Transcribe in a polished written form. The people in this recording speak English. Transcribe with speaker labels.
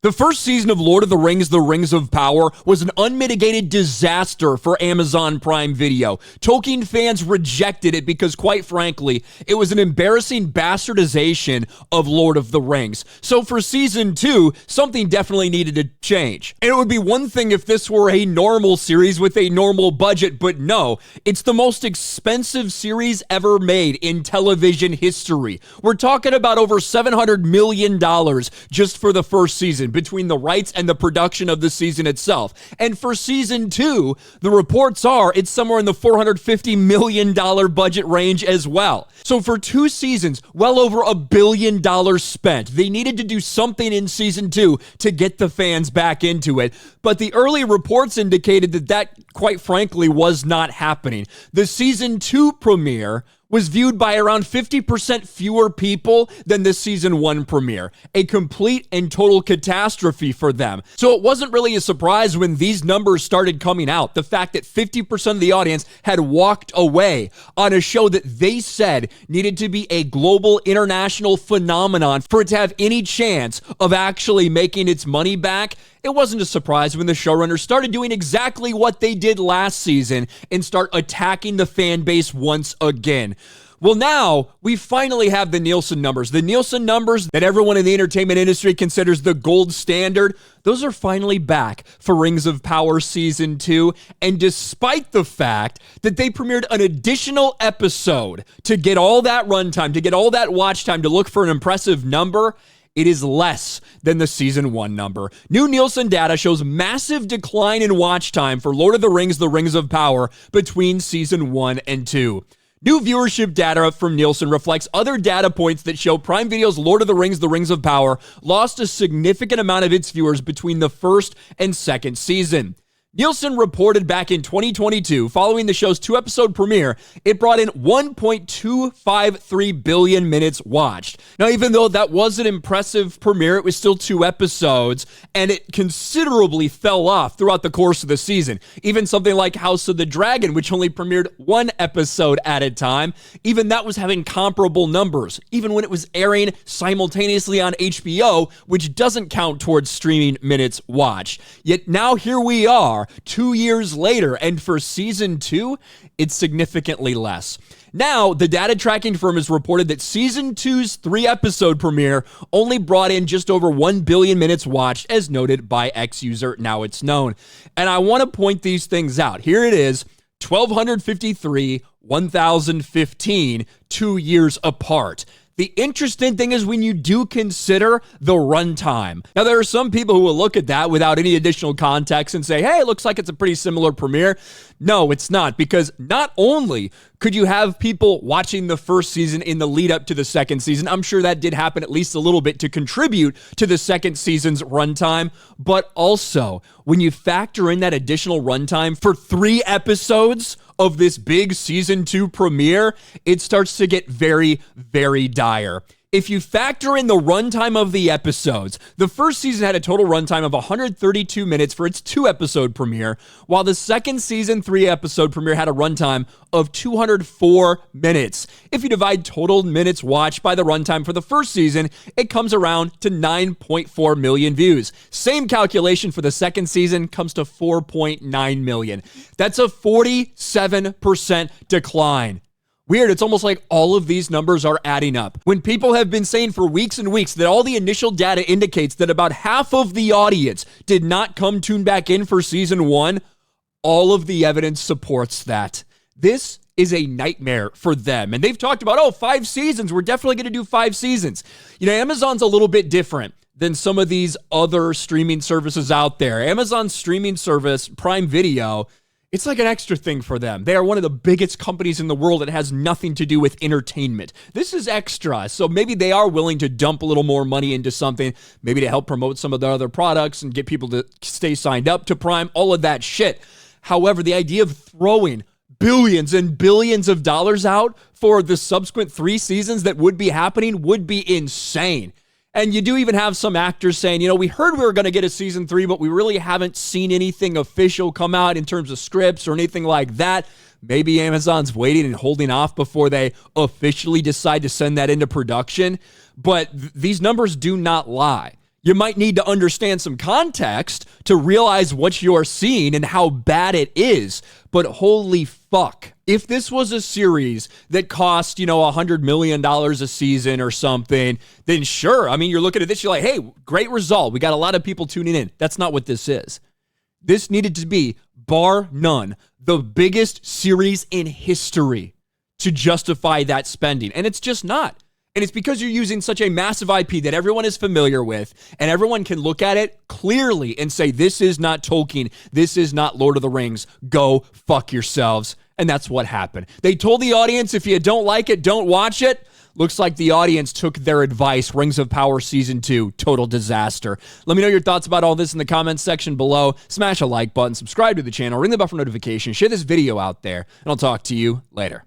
Speaker 1: The first season of Lord of the Rings of Power was an unmitigated disaster for Amazon Prime Video. Tolkien fans rejected it because, quite frankly, it was an embarrassing bastardization of Lord of the Rings. So for season 2, something definitely needed to change. And it would be one thing if this were a normal series with a normal budget, but no, it's the most expensive series ever made in television history. We're talking about over $700 million just for the first season, between the rights and the production of the season itself. And for season 2, the reports are it's somewhere in the $450 million budget range as well. So for 2 seasons, well over $1 billion spent. They needed to do something in season 2 to get the fans back into it. But the early reports indicated that quite frankly was not happening. The season 2 premiere was viewed by around 50% fewer people than the season 1 premiere. A complete and total catastrophe for them. So it wasn't really a surprise when these numbers started coming out. The fact that 50% of the audience had walked away on a show that they said needed to be a global international phenomenon for it to have any chance of actually making its money back. It wasn't a surprise when the showrunners started doing exactly what they did last season and start attacking the fan base once again. Well, now we finally have the Nielsen numbers. The Nielsen numbers that everyone in the entertainment industry considers the gold standard, those are finally back for Rings of Power Season 2. And despite the fact that they premiered an additional episode to get all that runtime, to get all that watch time, to look for an impressive number, it is less than the season 1 number. New Nielsen data shows massive decline in watch time for Lord of the Rings of Power between season 1 and 2. New viewership data from Nielsen reflects other data points that show Prime Video's Lord of the Rings of Power lost a significant amount of its viewers between the first and second season. Nielsen reported back in 2022, following the show's 2-episode premiere, it brought in 1.253 billion minutes watched. Now, even though that was an impressive premiere, it was still 2 episodes, and it considerably fell off throughout the course of the season. Even something like House of the Dragon, which only premiered 1 episode at a time, even that was having comparable numbers, even when it was airing simultaneously on HBO, which doesn't count towards streaming minutes watched. Yet now here we are, 2 years later, and for season 2, it's significantly less. Now, the data tracking firm has reported that season 2's 3-episode premiere only brought in just over 1 billion minutes watched, as noted by X-User, Now It's Known. And I want to point these things out. Here it is, 1,253, 1,015, 2 years apart. The interesting thing is when you do consider the runtime. Now, there are some people who will look at that without any additional context and say, hey, it looks like it's a pretty similar premiere. No, it's not, because not only could you have people watching the first season in the lead up to the second season, I'm sure that did happen at least a little bit to contribute to the second season's runtime, but also when you factor in that additional runtime for 3 episodes of this big season 2 premiere, it starts to get very, very dire. If you factor in the runtime of the episodes, the first season had a total runtime of 132 minutes for its 2-episode premiere, while the second season 3-episode premiere had a runtime of 204 minutes. If you divide total minutes watched by the runtime for the first season, it comes around to 9.4 million views. Same calculation for the second season comes to 4.9 million. That's a 47% decline. Weird, it's almost like all of these numbers are adding up. When people have been saying for weeks and weeks that all the initial data indicates that about half of the audience did not come tune back in for season 1, all of the evidence supports that. This is a nightmare for them. And they've talked about, 5 seasons. We're definitely going to do 5 seasons. You know, Amazon's a little bit different than some of these other streaming services out there. Amazon's streaming service, Prime Video, it's like an extra thing for them. They are one of the biggest companies in the world that has nothing to do with entertainment. This is extra, so maybe they are willing to dump a little more money into something, maybe to help promote some of their other products and get people to stay signed up to Prime, all of that shit. However, the idea of throwing billions and billions of dollars out for the subsequent 3 seasons that would be happening would be insane. And you do even have some actors saying, we heard we were going to get a season 3, but we really haven't seen anything official come out in terms of scripts or anything like that. Maybe Amazon's waiting and holding off before they officially decide to send that into production. But these numbers do not lie. You might need to understand some context to realize what you're seeing and how bad it is. But holy fuck, if this was a series that cost, $100 million a season or something, then sure. I mean, you're looking at this, you're like, hey, great result. We got a lot of people tuning in. That's not what this is. This needed to be, bar none, the biggest series in history to justify that spending. And it's just not. And it's because you're using such a massive IP that everyone is familiar with, and everyone can look at it clearly and say, this is not Tolkien, this is not Lord of the Rings, go fuck yourselves. And that's what happened. They told the audience, if you don't like it, don't watch it. Looks like the audience took their advice. Rings of Power Season 2, total disaster. Let me know your thoughts about all this in the comments section below. Smash a like button, subscribe to the channel, ring the bell for notifications, share this video out there, and I'll talk to you later.